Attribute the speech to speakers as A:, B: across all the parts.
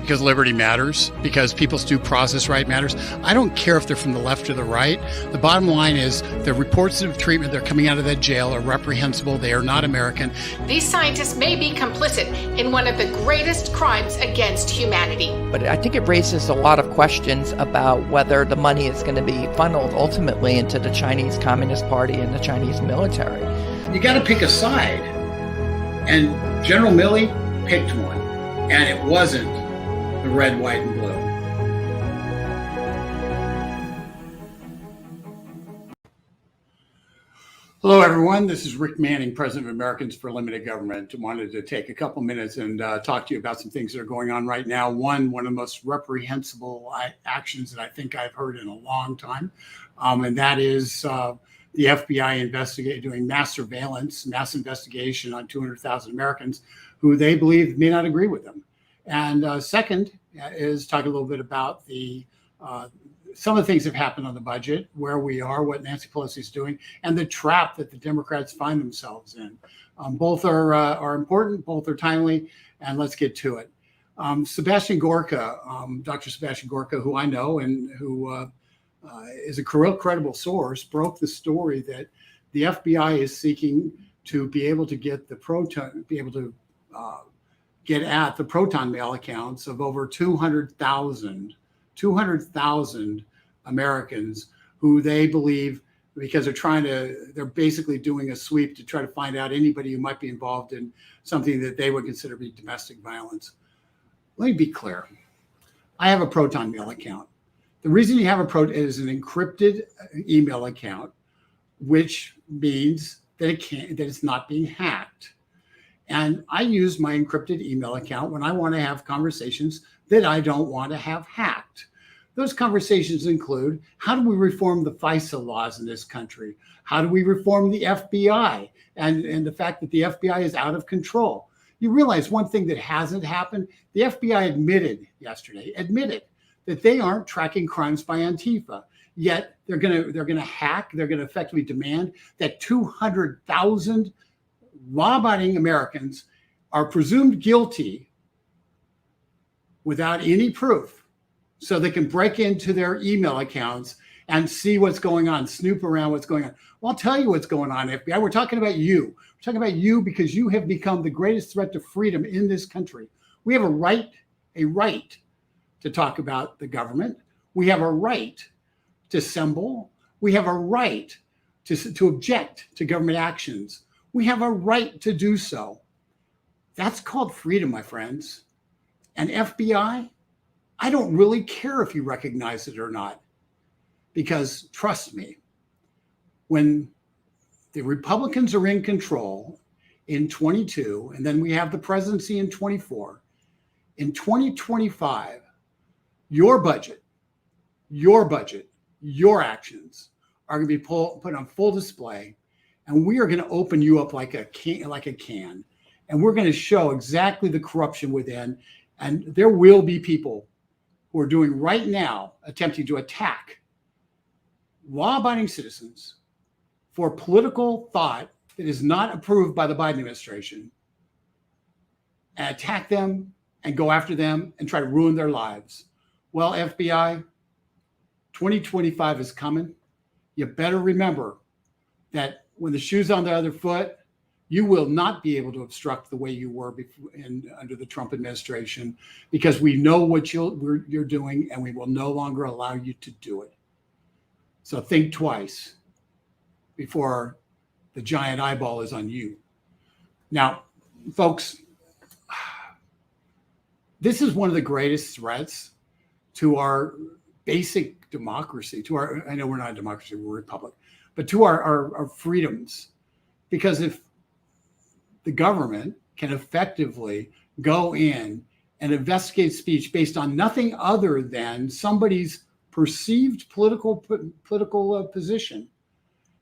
A: because liberty matters, because people's due process right matters. I don't care if they're from the left or the right. The bottom line is the reports of treatment that are coming out of that jail are reprehensible. They are not American.
B: These scientists may be complicit in one of the greatest crimes against humanity.
C: But I think it raises a lot of questions about whether the money is going to be funneled ultimately into the Chinese Communist Party and the Chinese military.
D: You got to pick a side. And General Milley picked one. And it wasn't the red, white, and blue.
A: Hello, everyone. This is Rick Manning, President of Americans for Limited Government. I wanted to take a couple minutes and talk to you about some things that are going on right now. One of the most reprehensible actions that I think I've heard in a long time, and that is the FBI doing mass surveillance, mass investigation on 200,000 Americans who they believe may not agree with them. And second is talk a little bit about the some of the things that have happened on the budget, where we are, what Nancy Pelosi is doing, and the trap that the Democrats find themselves in. Both are important, both are timely, and let's get to it. Sebastian Gorka, Dr. Sebastian Gorka, who I know and who is a credible source, broke the story that the FBI is seeking to be able to get get at the Proton Mail accounts of over 200,000 Americans who they believe, because they're basically doing a sweep to try to find out anybody who might be involved in something that they would consider to be domestic violence. Let me be clear. I have a Proton Mail account. The reason you have a is an encrypted email account, which means that it's not being hacked. And I use my encrypted email account when I want to have conversations that I don't want to have hacked. Those conversations include, how do we reform the FISA laws in this country? How do we reform the FBI and the fact that the FBI is out of control? You realize one thing that hasn't happened? The FBI admitted that they aren't tracking crimes by Antifa. Yet they're gonna hack, they're gonna effectively demand that 200,000 law-abiding Americans are presumed guilty without any proof, so they can break into their email accounts and see what's going on, snoop around what's going on. Well, I'll tell you what's going on, FBI. We're talking about you. We're talking about you because you have become the greatest threat to freedom in this country. We have a right to talk about the government. We have a right to assemble. We have a right to object to government actions. We have a right to do so. That's called freedom, my friends. And FBI, I don't really care if you recognize it or not, because trust me, when the Republicans are in control in 22, and then we have the presidency in 24, in 2025, your budget, your actions are going to be put on full display. And we are going to open you up like a can. And we're going to show exactly the corruption within. And there will be people who are doing right now, attempting to attack law-abiding citizens for political thought that is not approved by the Biden administration, and attack them and go after them and try to ruin their lives. Well, FBI, 2025 is coming. You better remember that when the shoe's on the other foot, you will not be able to obstruct the way you were under the Trump administration, because we know what you're doing, and we will no longer allow you to do it. So think twice before the giant eyeball is on you. Now, folks, this is one of the greatest threats to our basic democracy, I know we're not a democracy, we're a republic, but to our freedoms. Because if the government can effectively go in and investigate speech based on nothing other than somebody's perceived political position,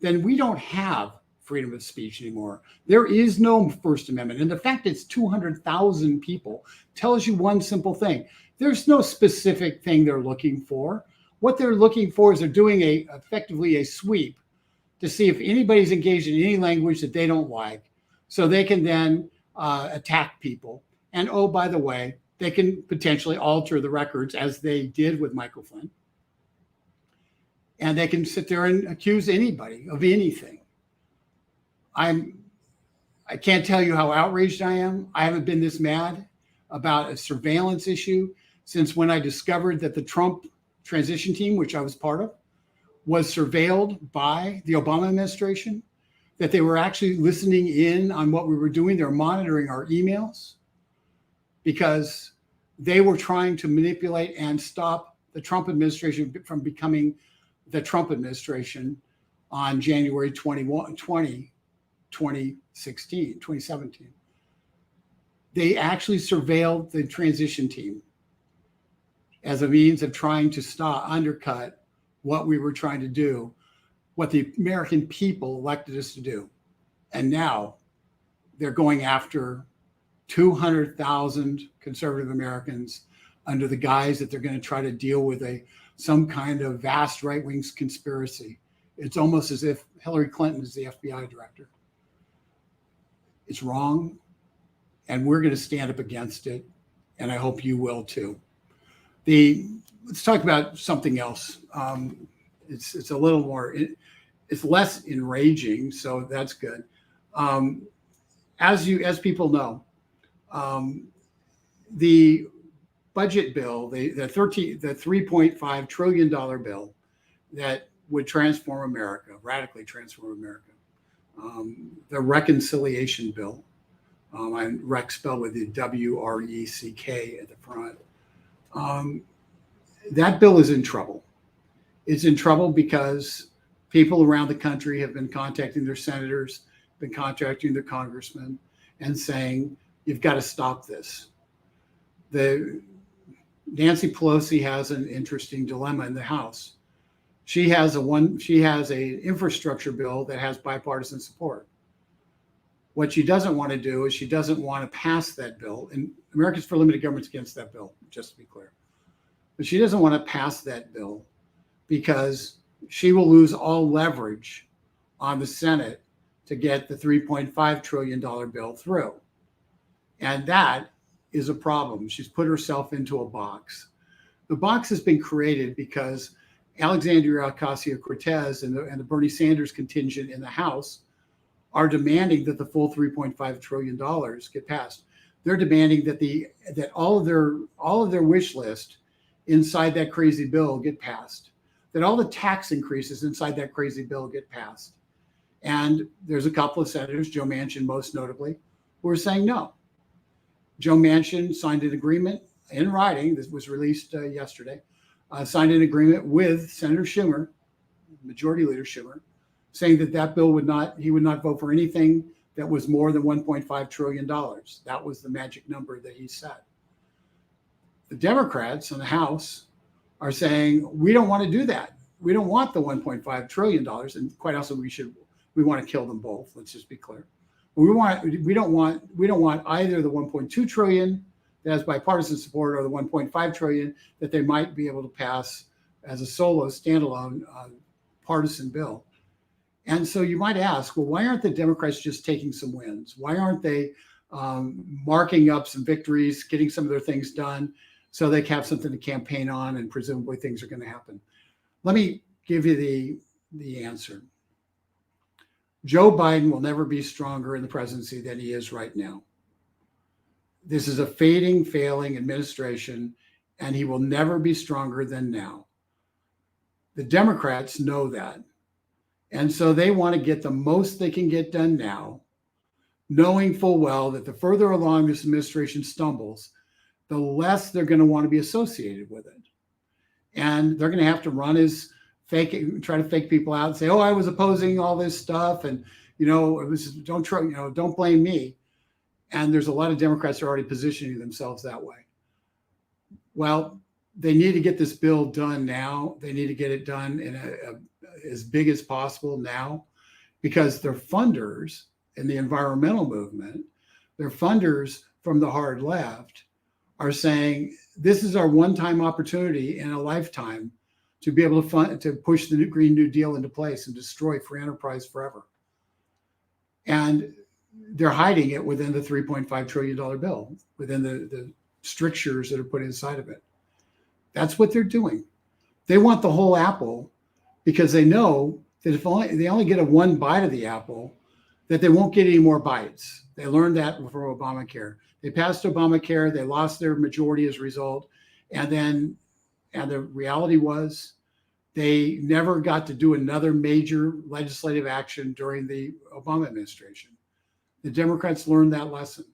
A: then we don't have freedom of speech anymore. There is no First Amendment. And the fact it's 200,000 people tells you one simple thing. There's no specific thing they're looking for. What they're looking for is they're doing effectively a sweep to see if anybody's engaged in any language that they don't like, so they can then attack people. And oh, by the way, they can potentially alter the records as they did with Michael Flynn. And they can sit there and accuse anybody of anything. I can't tell you how outraged I am. I haven't been this mad about a surveillance issue since when I discovered that the Trump transition team, which I was part of, was surveilled by the Obama administration, that they were actually listening in on what we were doing. They're monitoring our emails because they were trying to manipulate and stop the Trump administration from becoming the Trump administration on January 2017. They actually surveilled the transition team as a means of trying to undercut what we were trying to do, what the American people elected us to do. And now they're going after 200,000 conservative Americans under the guise that they're going to try to deal with some kind of vast right-wing conspiracy. It's almost as if Hillary Clinton is the FBI director. It's wrong, and we're going to stand up against it, and I hope you will too. Let's talk about something else. It's a little more, it's less enraging, so that's good. As people know, the budget bill, the $3.5 trillion bill that would transform America, radically transform America. The reconciliation bill, and rec spelled with the WRECK at the front. That bill is in trouble. It's in trouble because people around the country have been contacting their senators, been contacting their congressmen, and saying, you've got to stop this. Nancy Pelosi has an interesting dilemma in the House. She has a infrastructure bill that has bipartisan support. What she doesn't want to do is she doesn't want to pass that bill. And Americans for Limited Government's against that bill, just to be clear. But she doesn't want to pass that bill because she will lose all leverage on the Senate to get the $3.5 trillion bill through. And that is a problem. She's put herself into a box. The box has been created because Alexandria Ocasio-Cortez and the Bernie Sanders contingent in the House are demanding that the full $3.5 trillion get passed. They're demanding that all of their wish list inside that crazy bill get passed, that all the tax increases inside that crazy bill get passed. And there's a couple of senators, Joe Manchin most notably, who are saying no. Joe Manchin signed an agreement in writing, this was released yesterday, signed an agreement with Senator Schumer, Majority Leader Schumer, saying that bill he would not vote for anything that was more than $1.5 trillion. That was the magic number that he set. The Democrats in the House are saying, we don't want to do that. We don't want the $1.5 trillion. And quite honestly, we want to kill them both. Let's just be clear. We don't want either the 1.2 trillion that has bipartisan support or the 1.5 trillion that they might be able to pass as a solo standalone partisan bill. And so you might ask, well, why aren't the Democrats just taking some wins? Why aren't they marking up some victories, getting some of their things done so they have something to campaign on and presumably things are going to happen? Let me give you the answer. Joe Biden will never be stronger in the presidency than he is right now. This is a failing administration, and he will never be stronger than now. The Democrats know that. And so they want to get the most they can get done now, knowing full well that the further along this administration stumbles, the less they're going to want to be associated with it. And they're going to have to run try to fake people out and say, oh, I was opposing all this stuff. And, don't blame me. And there's a lot of Democrats that are already positioning themselves that way. Well, they need to get this bill done now. They need to get it done in as big as possible now, because their funders in the environmental movement, their funders from the hard left are saying, this is our one-time opportunity in a lifetime to be able to push the Green New Deal into place and destroy free enterprise forever. And they're hiding it within the $3.5 trillion bill, within the strictures that are put inside of it. That's what they're doing. They want the whole apple because they know that if they only get a one bite of the apple, that they won't get any more bites. They learned that from Obamacare. They passed Obamacare. They lost their majority as a result. And the reality was they never got to do another major legislative action during the Obama administration. The Democrats learned that lesson.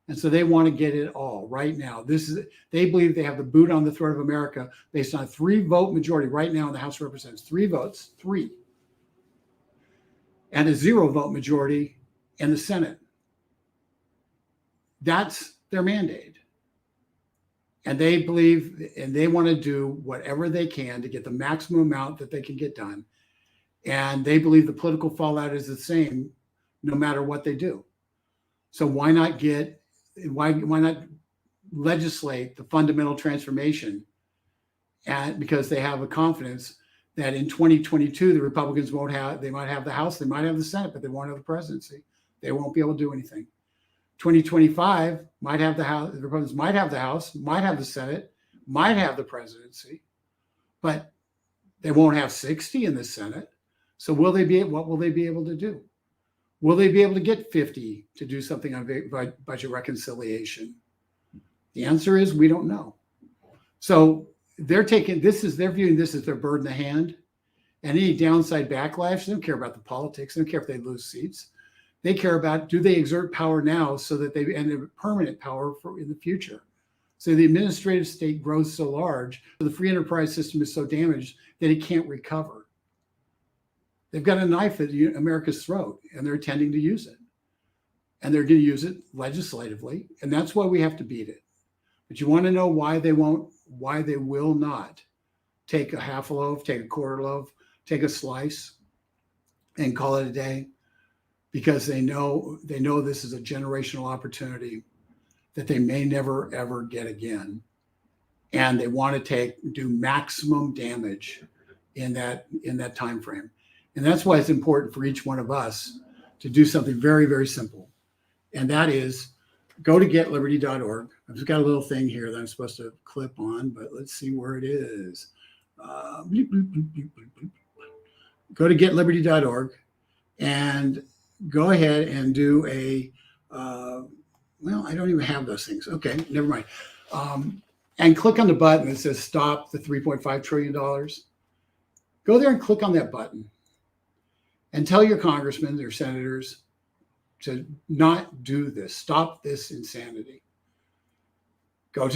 A: And so they want to get it all right now. They believe they have the boot on the throat of America based on a 3-vote majority right now in the House of Representatives. 3 votes, 3. And a 0-vote majority in the Senate. That's their mandate. And they believe, and they want to do whatever they can to get the maximum amount that they can get done. And they believe the political fallout is the same no matter what they do. So why not legislate the fundamental transformation? And because they have a confidence that in 2022, the Republicans they might have the House, they might have the Senate, but they won't have the presidency. They won't be able to do anything. 2025 might have the House, the Republicans might have the House, might have the Senate, might have the presidency, but they won't have 60 in the Senate. So what will they be able to do? Will they be able to get 50 to do something on budget reconciliation? The answer is we don't know. So they're viewing this as their bird in the hand, and any downside backlash, they don't care about the politics. They don't care if they lose seats. They care about, do they exert power now so that they end up permanent power in the future? So the administrative state grows so large, the free enterprise system is so damaged that it can't recover. They've got a knife at America's throat, and they're intending to use it. And they're going to use it legislatively, and that's why we have to beat it. But you want to know why they will not take a half a loaf, take a quarter loaf, take a slice, and call it a day? Because they know this is a generational opportunity that they may never ever get again, and they want to do maximum damage in that time frame. And that's why it's important for each one of us to do something very, very simple, and that is go to getliberty.org. I've just got a little thing here that I'm supposed to clip on, but let's see where it is. Go to getliberty.org and go ahead and do I don't even have those things. Okay, never mind. And click on the button that says stop the $3.5 trillion. Go there and click on that button and tell your congressmen, your senators to not do this. Stop this insanity. Go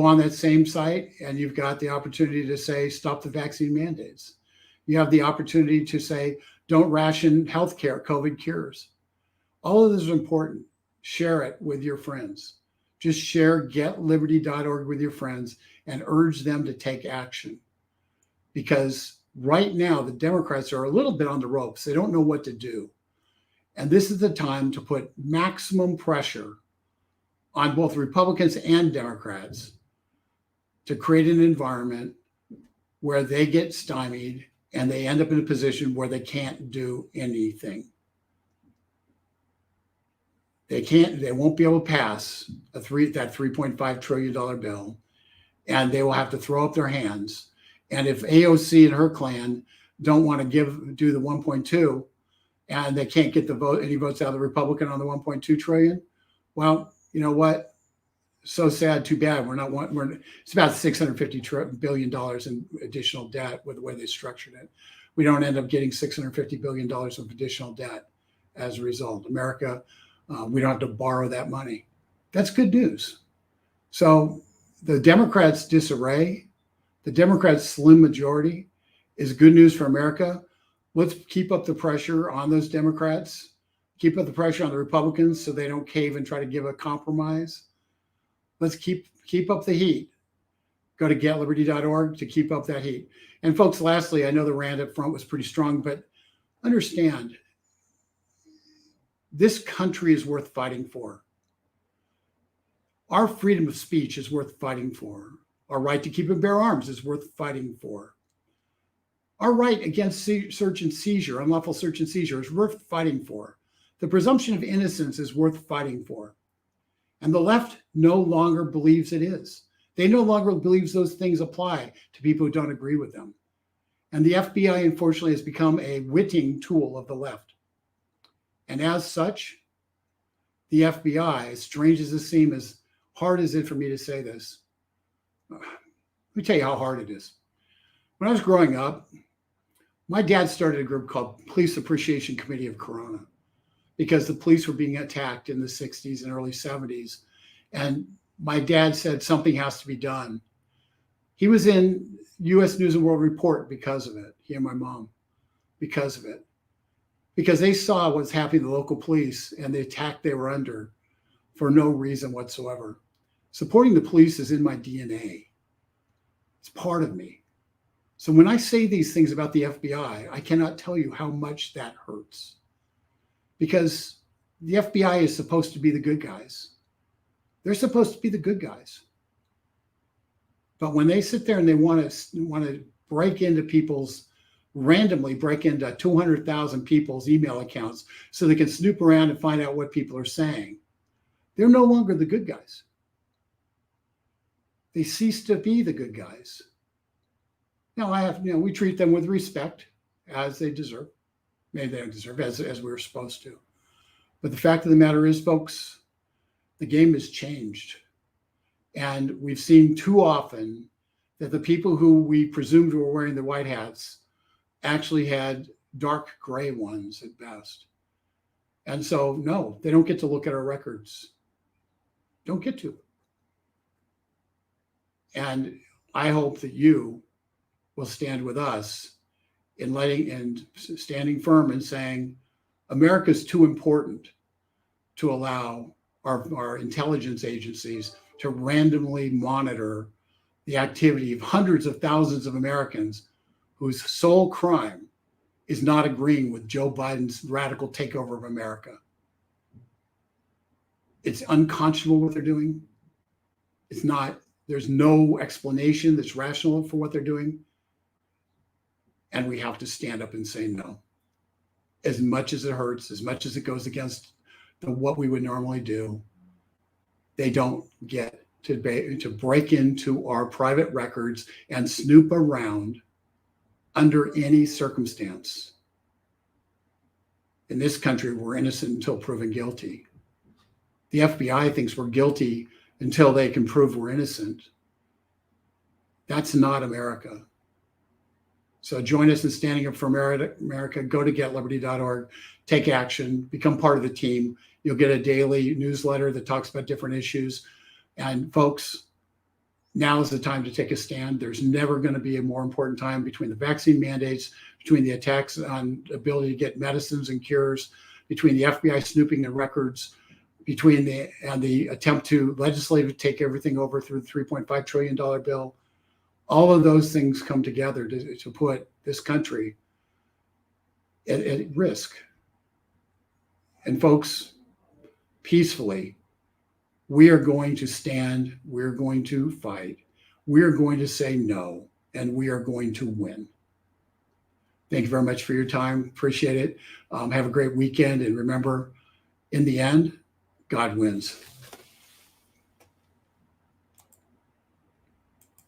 A: on that same site and you've got the opportunity to say stop the vaccine mandates. You have the opportunity to say don't ration healthcare, COVID cures. All of this is important. Share it with your friends. Just share getliberty.org with your friends and urge them to take action. Because right now, the Democrats are a little bit on the ropes. They don't know what to do. And this is the time to put maximum pressure on both Republicans and Democrats to create an environment where they get stymied and they end up in a position where they can't do anything. They won't be able to pass that $3.5 trillion bill, and they will have to throw up their hands. And if AOC and her clan don't want to do the 1.2, and they can't get any votes out of the Republican on the 1.2 trillion, well, you know what? So sad, too bad. It's about $650 billion in additional debt with the way they structured it. We don't end up getting $650 billion of additional debt as a result. America, we don't have to borrow that money. That's good news. So the Democrats' disarray, the Democrats' slim majority is good news for America. Let's keep up the pressure on those Democrats, keep up the pressure on the Republicans so they don't cave and try to give a compromise. Let's keep up the heat. Go to getliberty.org to keep up that heat. And folks, lastly, I know the rant up front was pretty strong, but understand this country is worth fighting for. Our freedom of speech is worth fighting for. Our right to keep and bear arms is worth fighting for. Our right against search and seizure, unlawful search and seizure, is worth fighting for. The presumption of innocence is worth fighting for. And the left no longer believes it is. They no longer believes those things apply to people who don't agree with them. And the FBI, unfortunately, has become a witting tool of the left. And as such, the FBI, as strange as it seems, as hard as it for me to say this, let me tell you how hard it is. When I was growing up, my dad started a group called Police Appreciation Committee of Corona because the police were being attacked in the 60s and early 70s. And my dad said something has to be done. He was in U.S. News and World Report because of it, he and my mom, because of it. Because they saw what's happening to the local police and the attack they were under for no reason whatsoever. Supporting the police is in my DNA. It's part of me. So when I say these things about the FBI, I cannot tell you how much that hurts. Because the FBI is supposed to be the good guys. They're supposed to be the good guys. But when they sit there and they want to break into people's, randomly break into 200,000 people's email accounts so they can snoop around and find out what people are saying, they're no longer the good guys. They cease to be the good guys. Now, we treat them with respect as they deserve. Maybe they don't deserve as we're supposed to. But the fact of the matter is, folks, the game has changed. And we've seen too often that the people who we presumed were wearing the white hats actually had dark gray ones at best. And so, no, they don't get to look at our records. Don't get to. And I hope that you will stand with us in letting and standing firm and saying America is too important to allow our intelligence agencies to randomly monitor the activity of hundreds of thousands of Americans whose sole crime is not agreeing with Joe Biden's radical takeover of America. It's unconscionable what they're doing. It's not, there's no explanation that's rational for what they're doing. And we have to stand up and say no. As much as it hurts, as much as it goes against what we would normally do, they don't get to break into our private records and snoop around under any circumstance. In this country, we're innocent until proven guilty. The FBI thinks we're guilty until they can prove we're innocent. That's not America. So join us in standing up for America. Go to getliberty.org, take action, become part of the team. You'll get a daily newsletter that talks about different issues. And folks, now is the time to take a stand. There's never going to be a more important time between the vaccine mandates, between the attacks on ability to get medicines and cures, between the FBI snooping the records, between the attempt to legislatively take everything over through the $3.5 trillion bill. All of those things come together to put this country at risk. And folks, peacefully, we are going to stand, we're going to fight, we're going to say no, and we are going to win. Thank you very much for your time. Appreciate it. Have a great weekend. And remember, in the end, God wins.